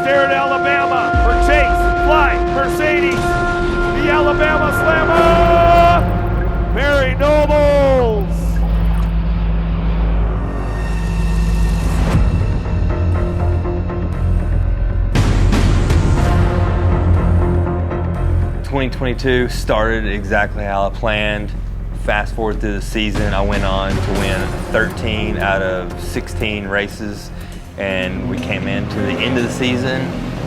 Stare at Alabama for Chase, Fly, Mercedes, the Alabama Slamma, Barry Nobles. '22 started exactly how I planned. Fast forward through the season, I went on to win 13 out of 16 races, and we came into the end of the season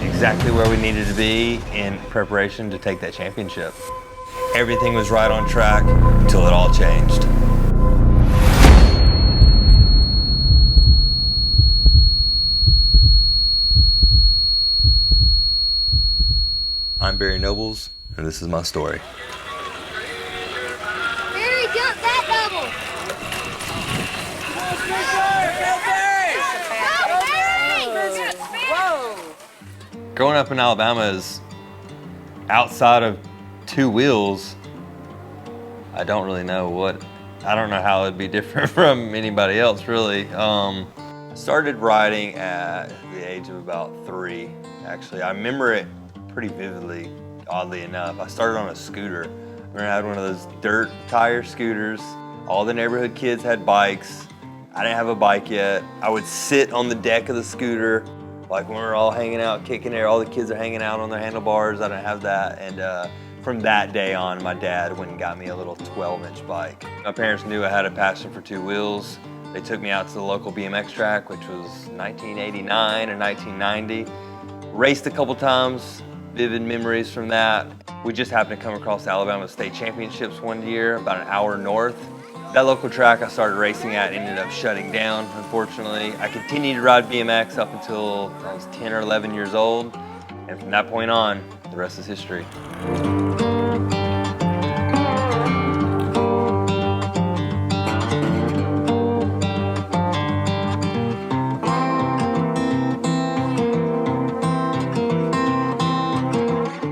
exactly where we needed to be in preparation to take that championship. Everything was right on track until it all changed. I'm Barry Nobles, and this is my story. Barry, jump that double! Growing up in Alabama is outside of two wheels. I don't really know I don't know how it'd be different from anybody else, really. I started riding at the age of about 3, actually. I remember it pretty vividly, oddly enough. I started on a scooter. I remember I had one of those dirt tire scooters. All the neighborhood kids had bikes. I didn't have a bike yet. I would sit on the deck of the scooter, like when we were all hanging out, kicking air, all the kids are hanging out on their handlebars. I didn't have that. And from that day on, my dad went and got me a little 12-inch bike. My parents knew I had a passion for two wheels. They took me out to the local BMX track, which was 1989 or 1990. Raced a couple times, vivid memories from that. We just happened to come across the Alabama State Championships one year, about an hour north. That local track I started racing at ended up shutting down, unfortunately. I continued to ride BMX up until I was 10 or 11 years old. And from that point on, the rest is history.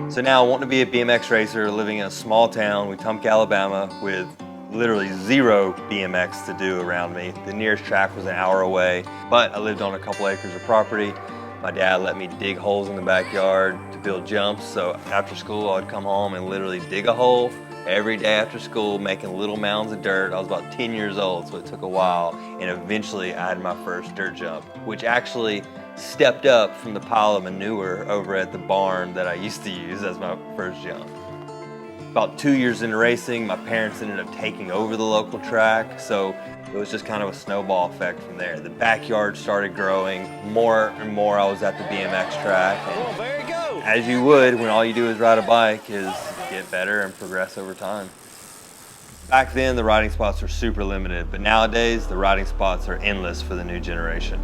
So now I want to be a BMX racer living in a small town, Wetumpka, Alabama, with literally zero BMX to do around me. The nearest track was an hour away, but I lived on a couple acres of property. My dad let me dig holes in the backyard to build jumps, so after school I'd come home and literally dig a hole every day after school, making little mounds of dirt. I was about 10 years old, so it took a while, and eventually I had my first dirt jump, which actually stepped up from the pile of manure over at the barn that I used to use as my first jump. About 2 years into racing, my parents ended up taking over the local track, so it was just kind of a snowball effect from there. The backyard started growing. More and more I was at the BMX track. Oh, there you go. As you would when all you do is ride a bike, is get better and progress over time. Back then, the riding spots were super limited, but nowadays, the riding spots are endless for the new generation.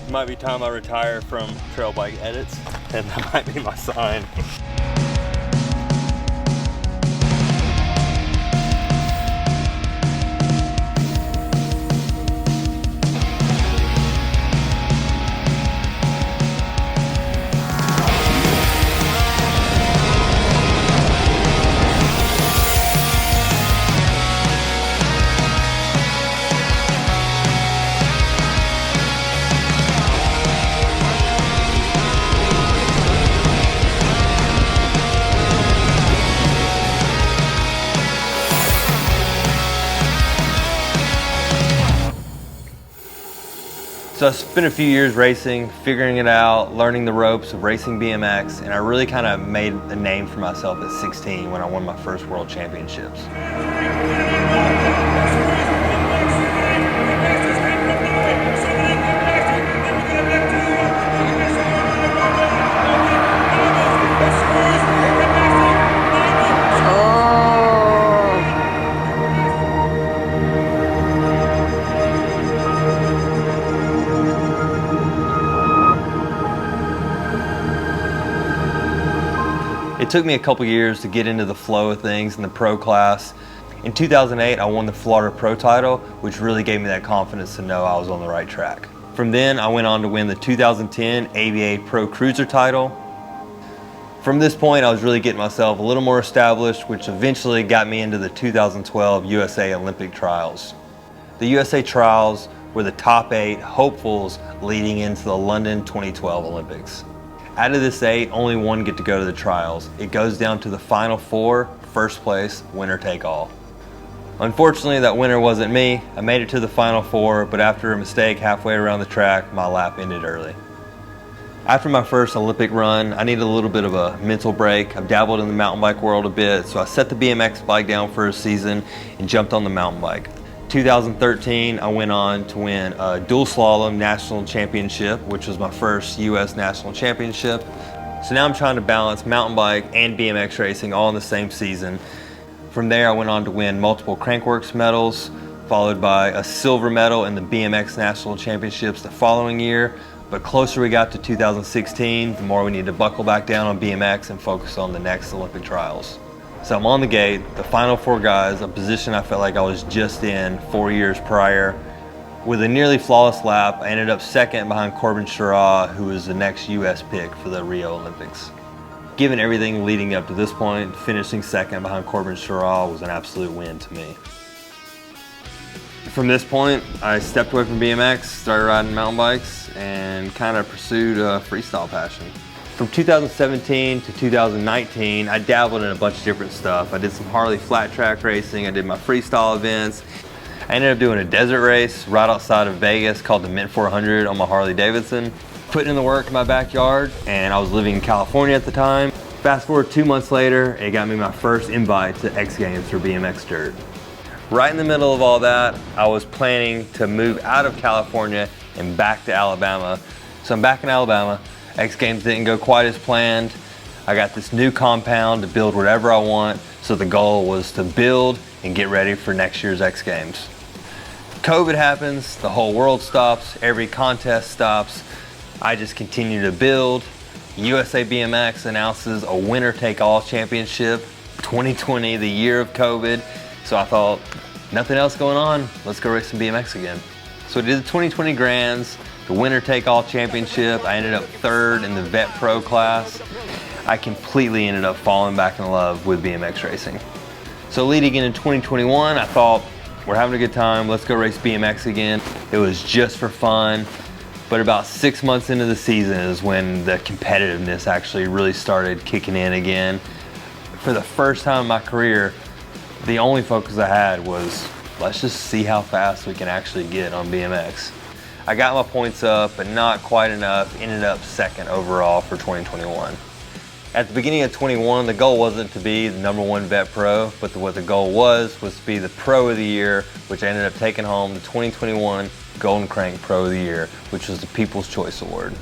Might be time I retire from trail bike edits, and that might be my sign. So I spent a few years racing, figuring it out, learning the ropes of racing BMX, and I really kind of made a name for myself at 16 when I won my first world championships. It took me a couple years to get into the flow of things in the pro class. In 2008, I won the Florida Pro title, which really gave me that confidence to know I was on the right track. From then, I went on to win the 2010 ABA Pro Cruiser title. From this point, I was really getting myself a little more established, which eventually got me into the 2012 USA Olympic Trials. The USA Trials were the top 8 hopefuls leading into the London 2012 Olympics. Out of this 8, only 1 get to go to the trials. It goes down to the final 4, first place, winner take all. Unfortunately, that winner wasn't me. I made it to the final 4, but after a mistake halfway around the track, my lap ended early. After my first Olympic run, I needed a little bit of a mental break. I've dabbled in the mountain bike world a bit, so I set the BMX bike down for a season and jumped on the mountain bike. 2013, I went on to win a dual slalom national championship, which was my first US national championship. So now I'm trying to balance mountain bike and BMX racing all in the same season. From there, I went on to win multiple Crankworks medals, followed by a silver medal in the BMX national championships the following year. But closer we got to 2016, the more we need to buckle back down on BMX and focus on the next Olympic trials. So I'm on the gate, the final 4 guys, a position I felt like I was just in 4 years prior. With a nearly flawless lap, I ended up second behind Corbin Sherratt, who was the next US pick for the Rio Olympics. Given everything leading up to this point, finishing second behind Corbin Sherratt was an absolute win to me. From this point, I stepped away from BMX, started riding mountain bikes, and kind of pursued a freestyle passion. From 2017 to 2019, I dabbled in a bunch of different stuff. I did some Harley flat track racing, I did my freestyle events. I ended up doing a desert race right outside of Vegas called the Mint 400 on my Harley Davidson. Putting in the work in my backyard, and I was living in California at the time. Fast forward 2 months later, it got me my first invite to X Games for BMX Dirt. Right in the middle of all that, I was planning to move out of California and back to Alabama. So I'm back in Alabama. X Games didn't go quite as planned. I got this new compound to build whatever I want, so the goal was to build and get ready for next year's X Games. COVID happens, the whole world stops, every contest stops. I just continue to build. USA BMX announces a winner-take-all championship, 2020, the year of COVID. So I thought, nothing else going on, let's go race some BMX again. So I did the 2020 Grands, the winner-take-all championship. I ended up 3rd in the Vet Pro class. I completely ended up falling back in love with BMX racing. So leading into 2021, I thought, we're having a good time, let's go race BMX again. It was just for fun, but about 6 months into the season is when the competitiveness actually really started kicking in again. For the first time in my career, the only focus I had was, let's just see how fast we can actually get on BMX. I got my points up, but not quite enough. Ended up 2nd overall for 2021. At the beginning of 21, the goal wasn't to be the #1 Vet Pro, but what the goal was to be the Pro of the Year, which I ended up taking home the 2021 Golden Crank Pro of the Year, which was the People's Choice Award.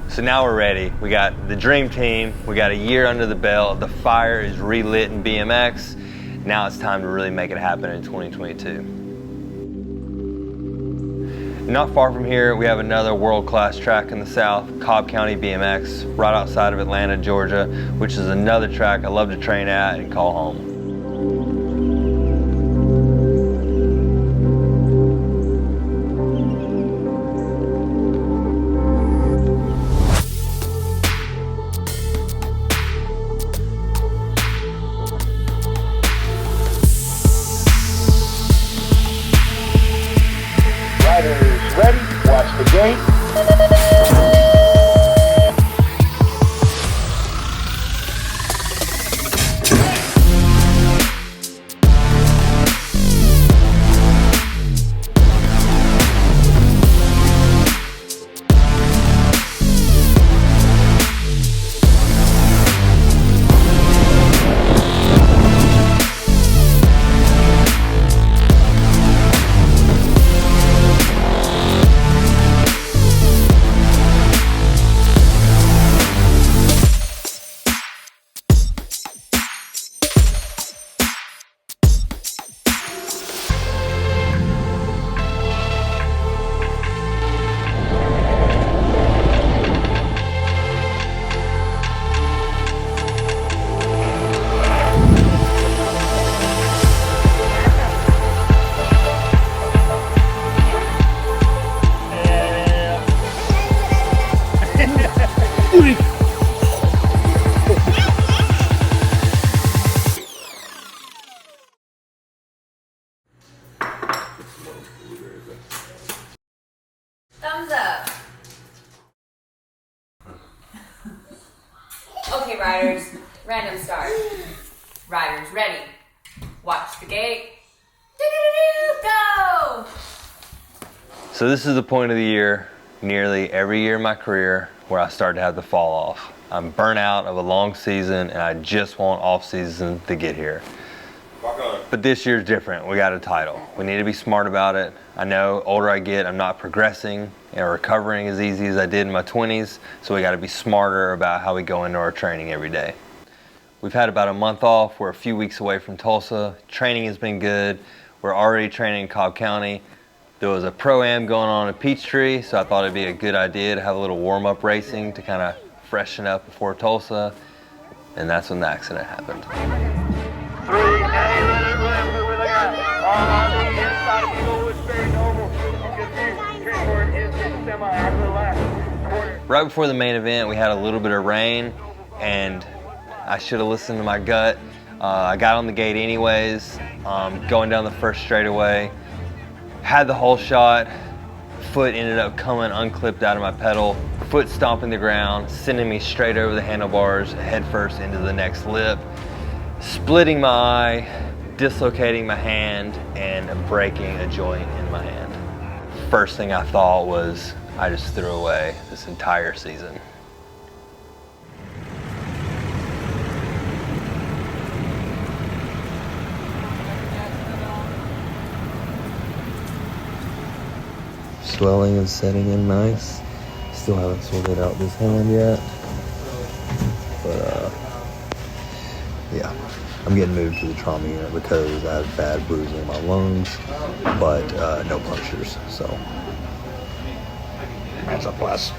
So now we're ready. We got the dream team. We got a year under the belt. The fire is relit in BMX. Now it's time to really make it happen in 2022. Not far from here, we have another world-class track in the south, Cobb County BMX, right outside of Atlanta, Georgia, which is another track I love to train at and call home. Ready? Watch the gate. Thumbs up. Okay, riders, random start. Riders ready. Watch the gate. Go! So this is the point of the year, nearly every year in my career, where I start to have the fall off. I'm burnt out of a long season and I just want off season to get here. But this year's different. We got a title. We need to be smart about it. I know older I get, I'm not progressing and recovering as easy as I did in my 20s, so we got to be smarter about how we go into our training every day. We've had about a month off. We're a few weeks away from Tulsa. Training has been good. We're already training in Cobb County. There was a Pro-Am going on in Peachtree, so I thought it'd be a good idea to have a little warm-up racing to kind of freshen up before Tulsa, and that's when the accident happened. 3, hey, let it rip, where they at? On the inside of the goal is very normal. Straight forward into the semi after the last quarter. Right before the main event, we had a little bit of rain, and I should have listened to my gut. I got on the gate anyways, going down the first straightaway. Had the whole shot, foot ended up coming unclipped out of my pedal, foot stomping the ground, sending me straight over the handlebars, head first into the next lip, splitting my eye, dislocating my hand, and breaking a joint in my hand. First thing I thought was, I just threw away this entire season. Swelling is setting in nice. Still haven't sorted out this hand yet. But yeah, I'm getting moved to the trauma unit because I have bad bruising in my lungs, but no punctures, so. Hands up, class.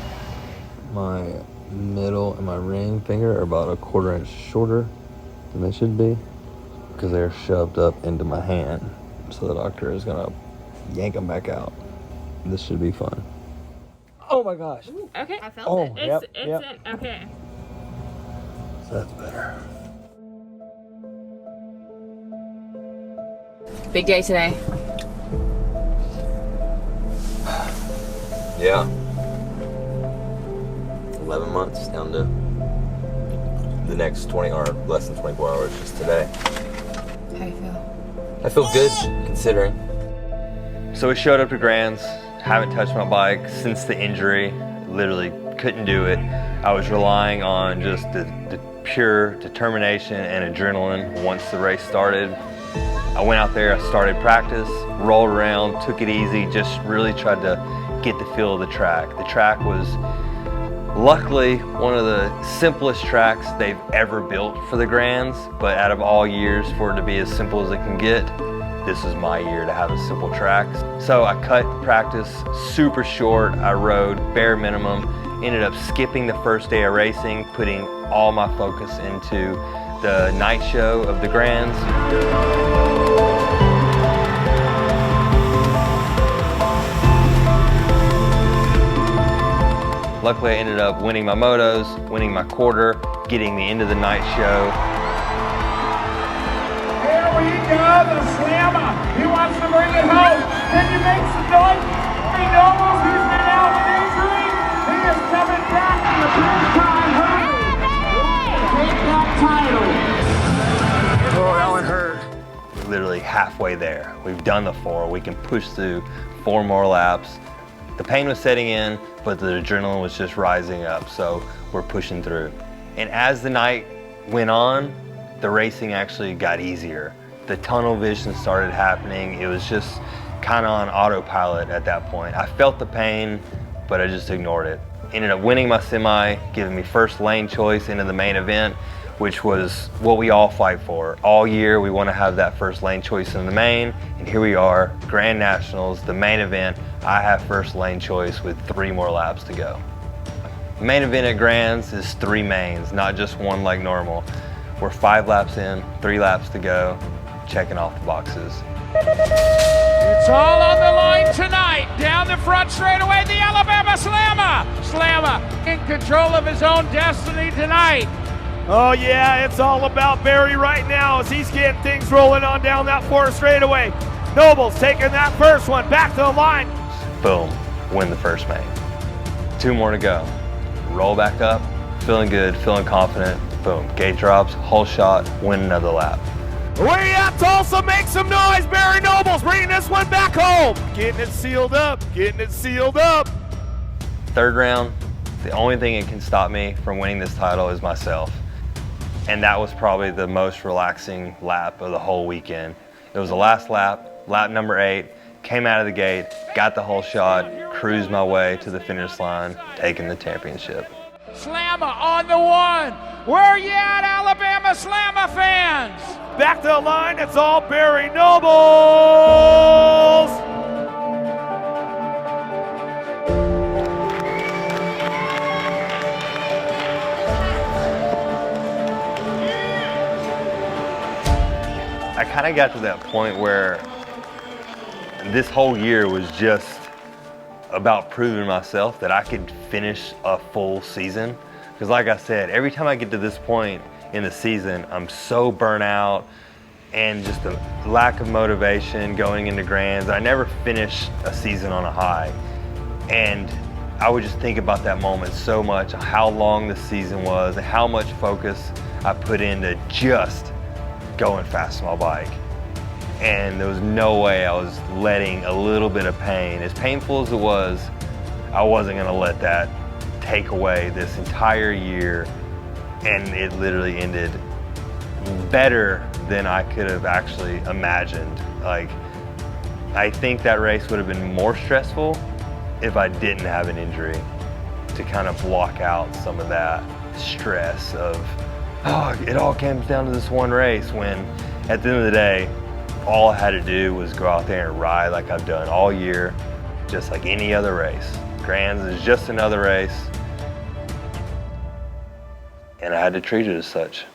My middle and my ring finger are about a 1/4 inch shorter than they should be because they're shoved up into my hand. So the doctor is gonna yank them back out. This should be fun. Oh my gosh. Okay. I felt it. It's okay. So that's better. Big day today. Yeah. 11 months down to the next 20 or less than 24 hours just today. How you feel? I feel good considering. So we showed up to Grand's. Haven't touched my bike since the injury. Literally couldn't do it. I was relying on just the pure determination and adrenaline once the race started. I went out there, I started practice, rolled around, took it easy, just really tried to get the feel of the track. The track was luckily one of the simplest tracks they've ever built for the Grands, but out of all years for it to be as simple as it can get, this is my year to have a simple track. So I cut practice super short. I rode bare minimum, ended up skipping the first day of racing, putting all my focus into the night show of the Grands. Luckily I ended up winning my motos, winning my quarter, getting the end of the night show. Here we go, the Slamma. He wants to bring it home. Can you make some noise? He knows he's been out with injury. He is coming back in the big time hurry. Take that title. Oh, that one hurt. We're literally halfway there. We've done the 4. We can push through 4 more laps. The pain was setting in, but the adrenaline was just rising up, so we're pushing through. And as the night went on, the racing actually got easier. The tunnel vision started happening. It was just kind of on autopilot at that point. I felt the pain, but I just ignored it. Ended up winning my semi, giving me first lane choice into the main event, which was what we all fight for. All year we want to have that first lane choice in the main, and here we are, Grand Nationals, the main event. I have first lane choice with 3 more laps to go. Main event at Grands is 3 mains, not just 1 like normal. We're 5 laps in, 3 laps to go, checking off the boxes. It's It's all on the line tonight. Down the front straightaway, the Alabama Slamma. Slamma in control of his own destiny tonight. Oh yeah, it's all about Barry right now as he's getting things rolling on down that 4th straightaway. Noble's taking that first one back to the line. Boom, win the first main. 2 more to go. Roll back up, feeling good, feeling confident. Boom, gate drops, whole shot, win another lap. Where you at, Tulsa? Make some noise. Barry Noble's bringing this one back home. Getting it sealed up, getting it sealed up. 3rd round, the only thing that can stop me from winning this title is myself. And that was probably the most relaxing lap of the whole weekend. It was the last lap, lap number 8, came out of the gate, got the whole shot, cruised my way to the finish line, taking the championship. Slamma on the 1. Where are you at, Alabama Slamma fans? Back to the line, it's all Barry Nobles. I kind of got to that point where this whole year was just about proving myself that I could finish a full season. Because like I said, every time I get to this point in the season, I'm so burnt out and just a lack of motivation going into grands. I never finish a season on a high. And I would just think about that moment so much, how long the season was and how much focus I put into just going fast on my bike. And there was no way I was letting a little bit of pain, as painful as it was, I wasn't gonna let that take away this entire year. And it literally ended better than I could have actually imagined. Like, I think that race would have been more stressful if I didn't have an injury to kind of block out some of that stress of, oh, it all comes down to this one race, when at the end of the day, all I had to do was go out there and ride like I've done all year, just like any other race. Grands is just another race, and I had to treat it as such.